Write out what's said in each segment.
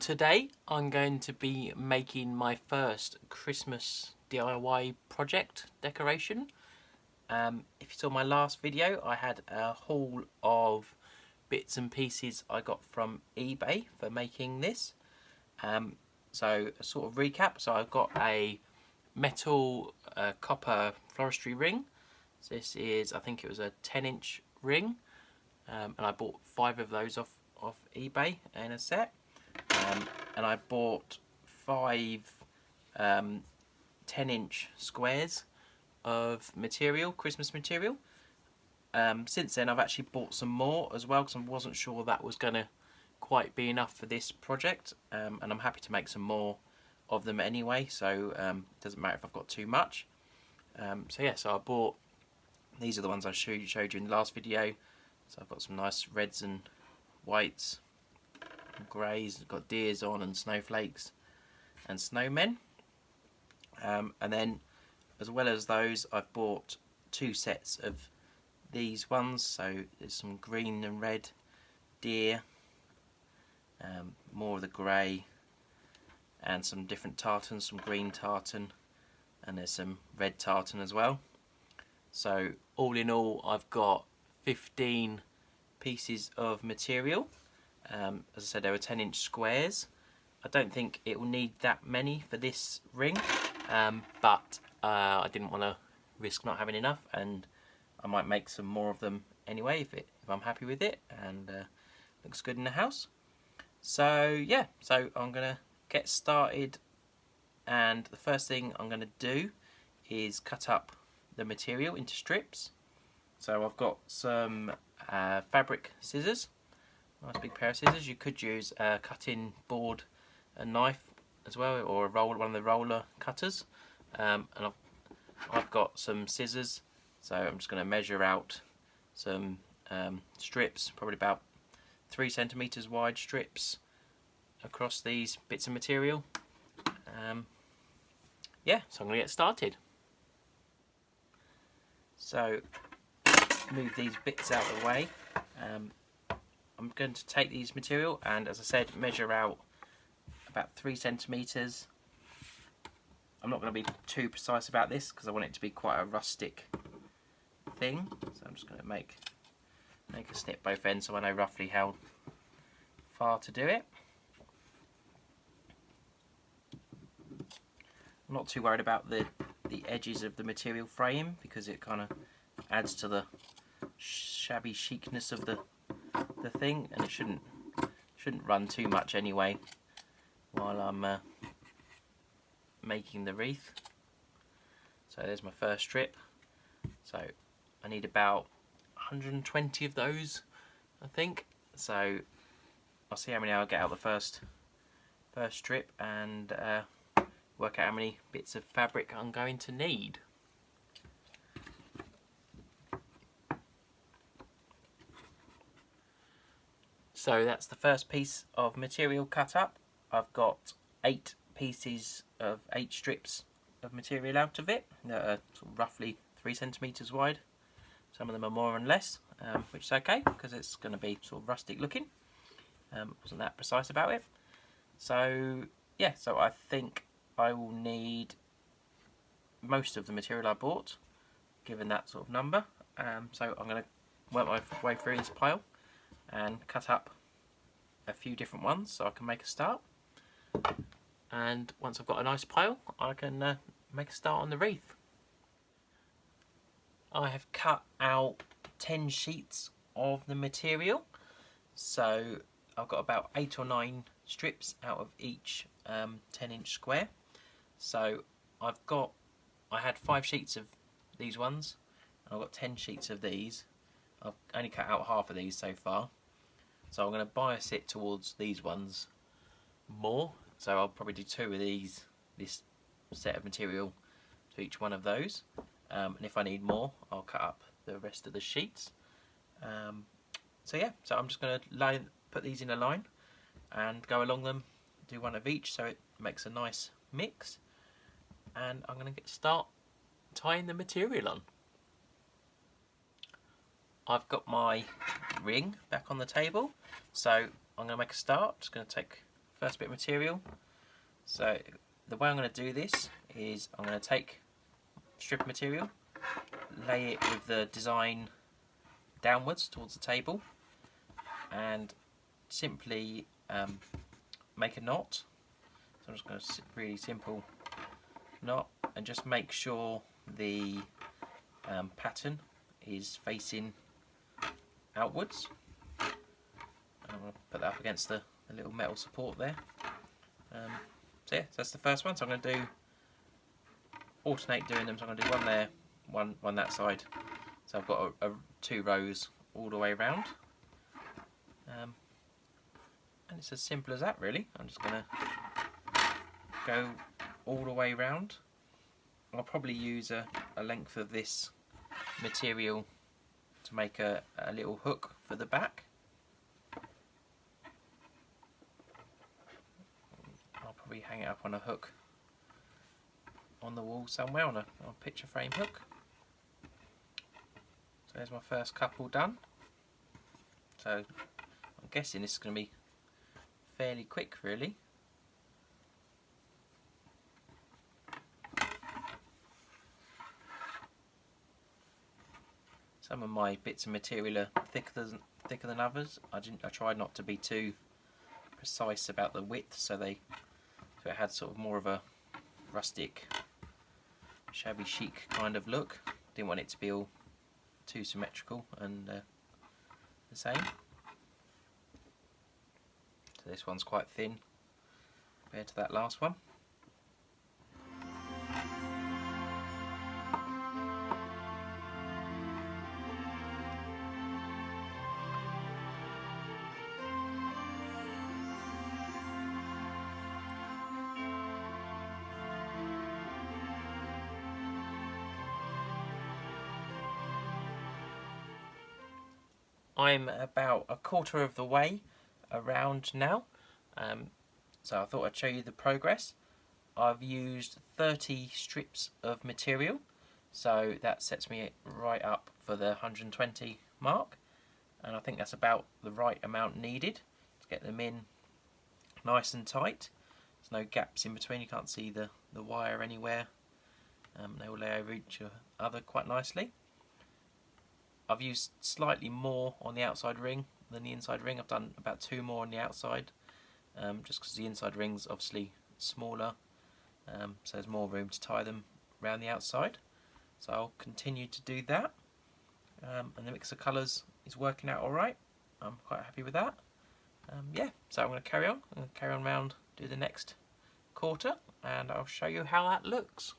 Today I'm going to be making my first Christmas DIY project decoration. If you saw my last video, I had a haul of bits and pieces I got from eBay for making this. So a sort of recap, so I've got a metal copper floristry ring. So this is, I think it was a 10-inch ring, and I bought 5 of those off eBay in a set. And I bought 5 10-inch squares of material, Christmas material. Since then I've actually bought some more as well, because I wasn't sure that was going to quite be enough for this project, and I'm happy to make some more of them anyway, so it doesn't matter if I've got too much. So yeah, so I bought, these are the ones I showed you in the last video. So I've got some nice reds and whites, greys, got deers on and snowflakes and snowmen, and then as well as those I've bought 2 sets of these ones. So there's some green and red deer, more of the grey, and some different tartans, some green tartan, and there's some red tartan as well. So all in all I've got 15 pieces of material. As I said, they were 10-inch squares. I don't think it will need that many for this ring, but I didn't want to risk not having enough, and I might make some more of them anyway if I'm happy with it and looks good in the house. So yeah, so I'm gonna get started, and the first thing I'm gonna do is cut up the material into strips. So I've got some fabric scissors. Nice big pair of scissors. You could use a cutting board and knife as well, or one of the roller cutters. And I've got some scissors, so I'm just going to measure out some strips, probably about 3 centimeters wide strips across these bits of material. Yeah, so I'm going to get started. So move these bits out of the way. I'm going to take these material and, as I said, measure out about 3 centimeters. I'm not going to be too precise about this because I want it to be quite a rustic thing. So I'm just going to make a snip both ends so I know roughly how far to do it. I'm not too worried about the edges of the material frame because it kind of adds to the shabby chicness of the thing, and it shouldn't run too much anyway while I'm making the wreath. So there's my first strip. So I need about 120 of those, I think. So I'll see how many I'll get out of the first strip, and work out how many bits of fabric I'm going to need. So that's the first piece of material cut up. I've got 8 pieces of 8 strips of material out of it that are sort of roughly 3 centimeters wide. Some of them are more and less, which is okay because it's going to be sort of rustic looking. Wasn't that precise about it. So yeah, so I think I will need most of the material I bought, given that sort of number. So I'm going to work my way through this pile and cut up a few different ones so I can make a start. And once I've got a nice pile, I can make a start on the wreath. I have cut out 10 sheets of the material, so I've got about 8 or 9 strips out of each 10-inch square. So I had 5 sheets of these ones, and I've got 10 sheets of these. I've only cut out half of these so far, so I'm going to bias it towards these ones more. So I'll probably do 2 of this set of material to each one of those, and if I need more I'll cut up the rest of the sheets. So yeah, so I'm just going to put these in a line and go along them, do 1 of each so it makes a nice mix, and I'm going to start tying the material on. I've got my ring back on the table, so I'm going to make a start. Just going to take first bit of material. So the way I'm going to do this is I'm going to take strip of material, lay it with the design downwards towards the table, and simply make a knot. So I'm just going to really simple knot, and just make sure the pattern is facing outwards. I'm going to put that up against the little metal support there. So yeah, that's the first one. So I'm going to alternate doing them. So I'm going to do one there, one that side. So I've got 2 rows all the way around. And it's as simple as that, really. I'm just going to go all the way around. I'll probably use a length of this material to make a little hook for the back. I'll probably hang it up on a hook on the wall somewhere, on a picture frame hook. So there's my first couple done. So I'm guessing this is going to be fairly quick, really. Some of my bits of material are thicker than others. I tried not to be too precise about the width, so it had sort of more of a rustic, shabby chic kind of look. Didn't want it to be all too symmetrical and the same. So this one's quite thin compared to that last one. I'm about a quarter of the way around now, so I thought I'd show you the progress. I've used 30 strips of material, so that sets me right up for the 120 mark, and I think that's about the right amount needed to get them in nice and tight. There's no gaps in between, you can't see the wire anywhere. They all lay over each other quite nicely. I've used slightly more on the outside ring than the inside ring. I've done about 2 more on the outside, just because the inside ring's obviously smaller, so there's more room to tie them around the outside. So I'll continue to do that, and the mix of colours is working out alright. I'm quite happy with that. Yeah, so I'm going to carry on. I'm going to carry on round, do the next quarter, and I'll show you how that looks.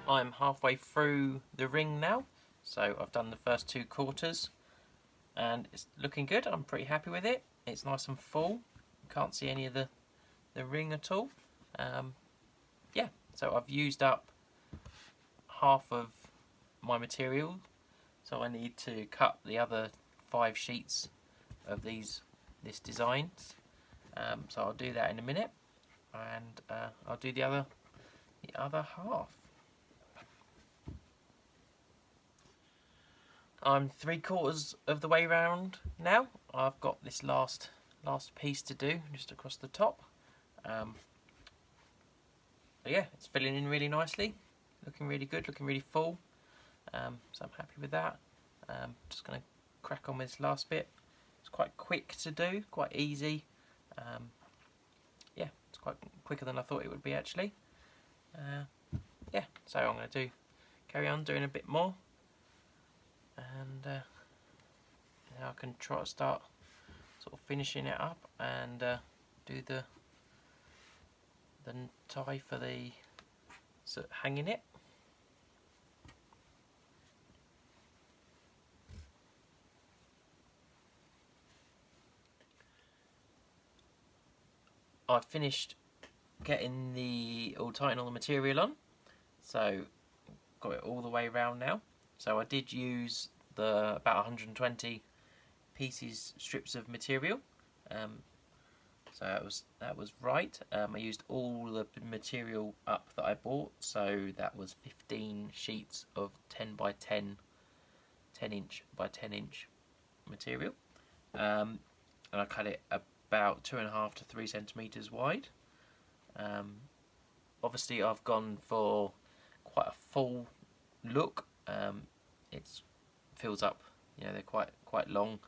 I'm halfway through the ring now, so I've done the first 2 quarters and it's looking good. I'm pretty happy with it. It's nice and full. You can't see any of the ring at all. Yeah, so I've used up half of my material, so I need to cut the other 5 sheets of this design. So I'll do that in a minute, and I'll do the other half. I'm 3/4 of the way round now. I've got this last piece to do just across the top. But yeah, it's filling in really nicely, looking really good, looking really full. So I'm happy with that. Just going to crack on with this last bit. It's quite quick to do, quite easy. Yeah, it's quite quicker than I thought it would be actually. Yeah, so I'm going to carry on doing a bit more. And now I can try to start sort of finishing it up and do the tie for the hanging it. I've finished getting all tightening all the material on, so got it all the way around now. So I did use about 120 strips of material. So that was right. I used all the material up that I bought, so that was 15 sheets of 10 by 10 inch by 10 inch material, and I cut it about 2.5 to 3 centimeters wide. Obviously I've gone for quite a full look. It fills up, they're quite long.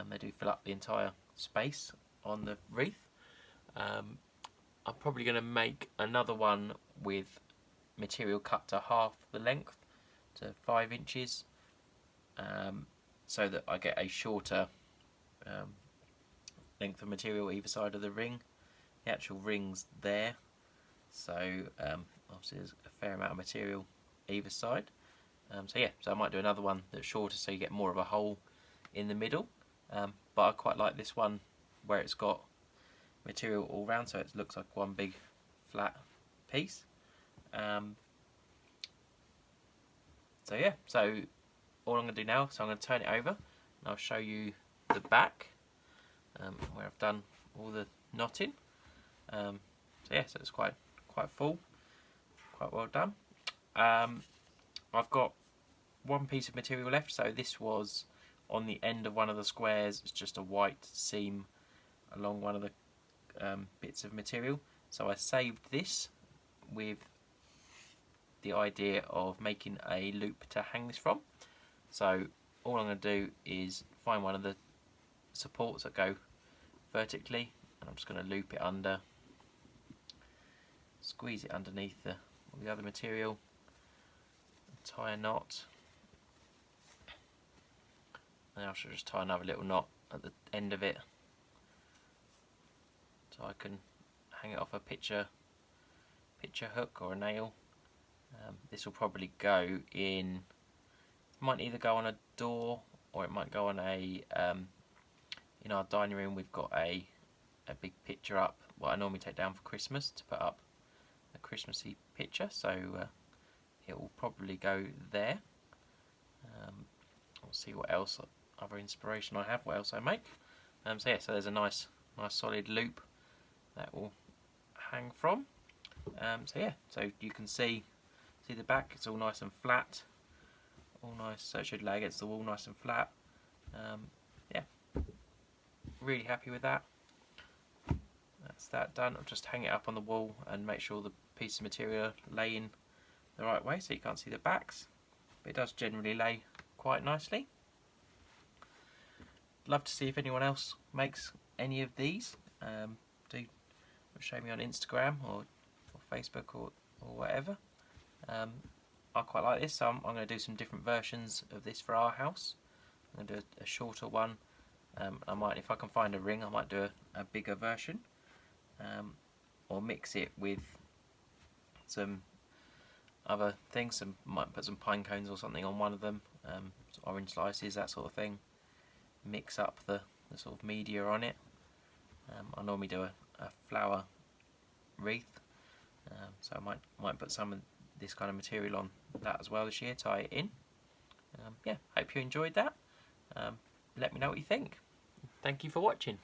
They do fill up the entire space on the wreath. I'm probably going to make another one with material cut to half the length, to 5 inches, so that I get a shorter length of material either side of the ring. The actual ring's there, so obviously there's a fair amount of material either side. So I might do another one that's shorter, so you get more of a hole in the middle. But I quite like this one where it's got material all round, so it looks like one big flat piece. So all I'm going to do now, so I'm going to turn it over and I'll show you the back, where I've done all the knotting. So it's quite full, quite well done. I've got one piece of material left, so this was on the end of one of the squares. It's just a white seam along one of the bits of material, so I saved this with the idea of making a loop to hang this from. So all I'm going to do is find one of the supports that go vertically, and I'm just going to loop it under, squeeze it underneath all the other material, tie a knot, and I should just tie another little knot at the end of it, so I can hang it off a picture hook or a nail. This will probably go in, it might either go on a door or it might go on a, in our dining room we've got a big picture up, what I normally take down for Christmas to put up a Christmassy picture, so it will probably go there. We'll see what else, other inspiration I have, what else I make. So there's a nice solid loop that will hang from. So you can see the back, it's all nice and flat, all nice, so it should lay against the wall nice and flat. Really happy with that. That's that done. I'll just hang it up on the wall and make sure the piece of material lay in the right way, so you can't see the backs, but it does generally lay quite nicely. Love to see if anyone else makes any of these. Do show me on Instagram or Facebook or whatever. I quite like this, so I'm going to do some different versions of this for our house. I'm going to do a shorter one. I might, if I can find a ring, I might do a bigger version, or mix it with some other things. Might put some pine cones or something on one of them, orange slices, that sort of thing. Mix up the sort of media on it. I normally do a flower wreath, so I might put some of this kind of material on that as well this year, tie it in. Hope you enjoyed that. Let me know what you think. Thank you for watching.